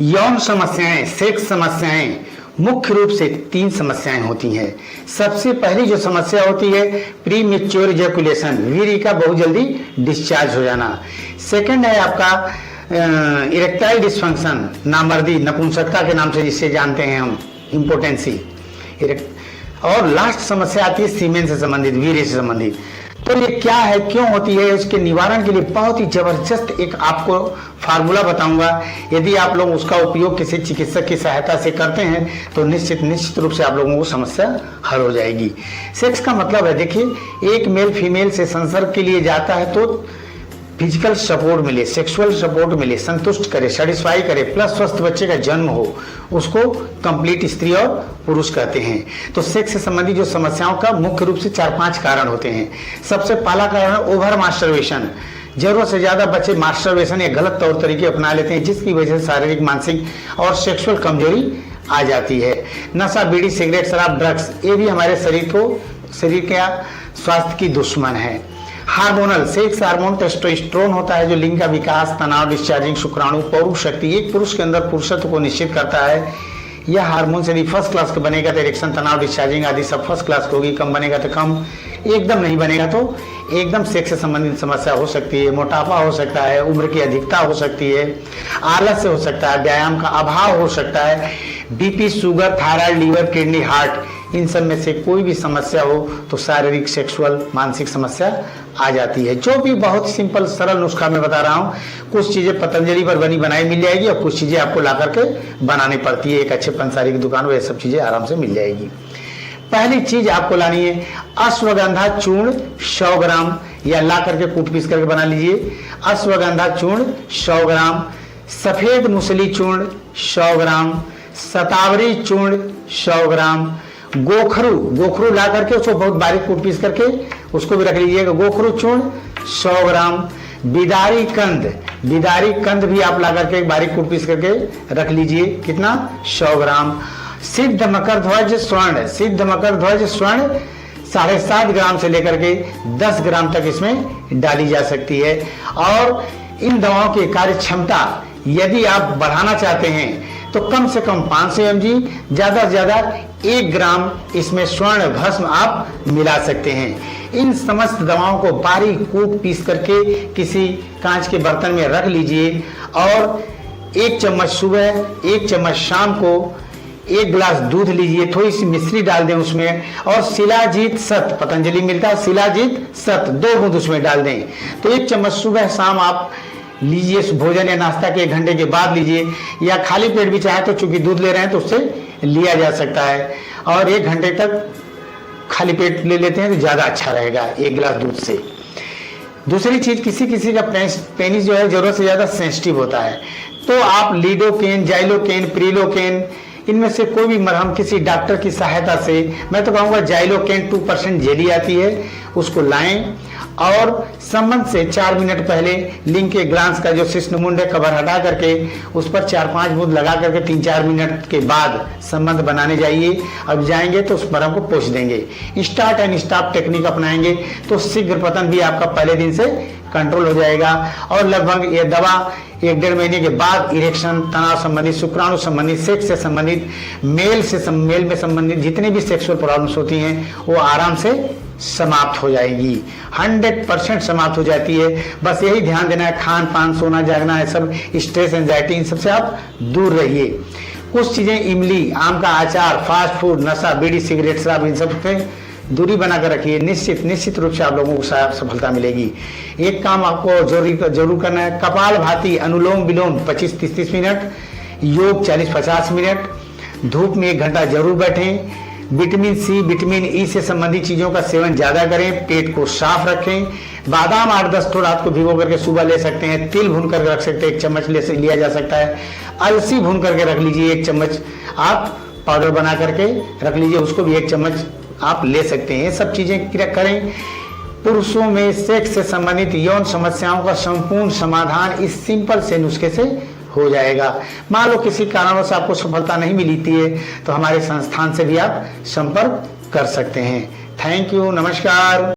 यौन समस्याएं, सेक्स समस्याएं मुख्य रूप से 3 समस्याएं होती हैं। सबसे पहली जो समस्या होती है प्री मैच्योर इजैकुलेशन, वीर्य का बहुत जल्दी डिस्चार्ज हो जाना। सेकंड है आपका इरेक्टाइल डिस्फंक्शन, नामर्दी, नपुंसकता के नाम से जिससे जानते हैं हम, इम्पोटेंसी। और लास्ट समस्या आती है सीमेन से संबंधित, वीर्य से संबंधित। तो ये क्या है, क्यों होती है, उसके निवारण के लिए बहुत ही जबरदस्त एक आपको फार्मूला बताऊंगा। यदि आप लोग उसका उपयोग किसी चिकित्सक की सहायता से करते हैं तो निश्चित रूप से आप लोगों को समस्या हल हो जाएगी। सेक्स का मतलब है, देखिए, एक मेल फीमेल से संसर्ग के लिए जाता है तो फिजिकल सपोर्ट मिले, सेक्सुअल सपोर्ट मिले, संतुष्ट करे, सेटिस्फाई करे, प्लस स्वस्थ बच्चे का जन्म हो, उसको कंप्लीट स्त्री और पुरुष कहते हैं। तो सेक्स से संबंधित जो समस्याओं का मुख्य रूप से 4-5 कारण होते हैं। सबसे पहला कारण है ओवर मास्टरबेशन। जरूरत से ज्यादा बच्चे मास्टरबेशन या गलत तौर तरीके अपना लेते हैं, जिसकी वजह से शारीरिक, मानसिक और सेक्सुअल कमजोरी आ जाती है। नशा, बीड़ी, सिगरेट, शराब, ड्रग्स, ये भी हमारे शरीर के स्वास्थ्य की दुश्मन है। हार्मोनल, सेक्स हार्मोन टेस्टोस्टेरोन होता है जो लिंग का विकास, तनाव, डिस्चार्जिंग, शुक्राणु, पौरुष शक्ति, एक पुरुष के अंदर पुरुषत्व को निश्चित करता है। यह हार्मोन से यदि फर्स्ट क्लास का बनेगा तो इरेक्शन, तनाव, डिस्चार्जिंग आदि सब फर्स्ट क्लास होगी। कम बनेगा तो कम, एकदम नहीं बनेगा तो एकदम सेक्स से संबंधित समस्या हो सकती है। मोटापा हो सकता है, उम्र की अधिकता हो सकती है, आलस्य हो सकता है, व्यायाम का अभाव हो सकता है, BP, sugar, thyroid, liver, kidney, heart, इन सब में से कोई भी समस्या हो तो शारीरिक, सेक्सुअल, मानसिक समस्या आ जाती है। जो भी बहुत सिंपल सरल नुस्खा मैं बता रहा हूँ, कुछ चीजें पतंजलि पर बनी बनाई मिल जाएगी और कुछ चीजें आपको ला करके बनानी पड़ती है। एक अच्छे पंसारी की दुकान में ये सब चीजें आराम से मिल जाएगी। पहली चीज आपको लानी है अश्वगंधा चूर्ण 100 ग्राम, या ला करके कूट पीस करके बना लीजिए। अश्वगंधा चूर्ण 100 ग्राम, सफेद मूसली चूर्ण 100 ग्राम, शतावरी चूर्ण 100 ग्राम, गोखरू ला करके उसको बहुत बारीक कूट पीस करके उसको भी रख लीजिएगा, गोखरू चूर्ण 100 ग्राम, बिदारी कंद भी आप ला करके बारीक कूट पीस करके रख लीजिए, कितना, 100 ग्राम। सिद्ध मकर ध्वज स्वर्ण 7.5 ग्राम से लेकर के 10 ग्राम तक इसमें डाली जा सकती है। और इन दवाओं की कार्य क्षमता यदि आप बढ़ाना चाहते हैं तो कम से कम 500 mg, ज्यादा से ज्यादा 1 ग्राम इसमें स्वर्ण भस्म आप मिला सकते हैं। इन समस्त दवाओं को बारीक कूट पीस करके किसी कांच के बर्तन में रख लीजिए और 1 चम्मच सुबह, 1 चम्मच शाम को 1 गिलास दूध लीजिए, थोड़ी सी मिश्री डाल दें उसमें, और शिलाजीत सत, पतंजलि मिलता है शिलाजीत सत, 2 बूंद उसमें डाल दें। तो 1 चम्मच सुबह शाम आप लीजिए, भोजन या नाश्ता के 1 घंटे के बाद लीजिए, या खाली पेट भी चाहे तो चूंकि दूध ले रहे हैं तो उससे लिया जा सकता है। और 1 घंटे तक खाली पेट ले लेते हैं तो ज्यादा अच्छा रहेगा 1 गिलास दूध से। दूसरी चीज, किसी का पेनिस जो है जरूरत से ज्यादा सेंसिटिव होता है, तो आप लीडोकेन, जाइलोकेन, प्रिलोकेन, इनमें से कोई भी मरहम किसी डॉक्टर की सहायता से, मैं तो कहूँगा जाइलोकेन 2% जेली आती है, उसको लाएं और संबंध से 4 मिनट पहले लिंग के ग्लांस का जो शिश्नमुंड है कवर हटा करके उस पर 4-5 बूंद लगा करके 3-4 मिनट के बाद संबंध बनाने जाइए। अब जाएंगे तो उस मरहम को पोंछ देंगे। स्टार्ट एंड स्टॉप टेक्निक अपनाएंगे तो शीघ्र पतन भी आपका पहले दिन से कंट्रोल हो जाएगा। और लगभग ये दवा 1-1.5 महीने के बाद इरेक्शन, तनाव संबंधित, शुक्राणु संबंधित, सेक्स से संबंधित, मेल में संबंधित जितनी भी सेक्सुअल प्रॉब्लम्स होती हैं वो आराम से समाप्त हो जाएगी, 100% समाप्त हो जाती है। बस यही ध्यान देना है, खान पान, सोना जागना है सब, स्ट्रेस, एंजाइटी, इन सबसे आप दूर रहिए। कुछ चीजें, इमली, आम का अचार, फास्ट फूड, नशा, बीड़ी, सिगरेट, शराब, इन सब पे दूरी बनाकर रखिए। निश्चित रूप से आप लोगों को सफलता मिलेगी। एक काम आपको जरूर करना है, कपाल भाती, अनुलोम विलोम 25-30 मिनट, योग 40-50 मिनट, धूप में 1 घंटा जरूर बैठें। विटामिन सी, विटामिन ई से संबंधित चीजों का सेवन ज्यादा करें, पेट को साफ रखें। बादाम 8-10 ठो रात को भिगो करके सुबह ले सकते हैं। तिल भून करके रख सकते हैं, 1 चम्मच लिया जा सकता है। अलसी भून करके रख लीजिए, 1 चम्मच आप पाउडर बना करके रख लीजिए, उसको भी 1 चम्मच आप ले सकते हैं। ये सब चीजें करें। पुरुषों में सेक्स से संबंधित यौन समस्याओं का संपूर्ण समाधान इस सिंपल से नुस्खे से हो जाएगा। मान लो किसी कारणवश आपको सफलता नहीं मिली है तो हमारे संस्थान से भी आप संपर्क कर सकते हैं। थैंक यू, नमस्कार।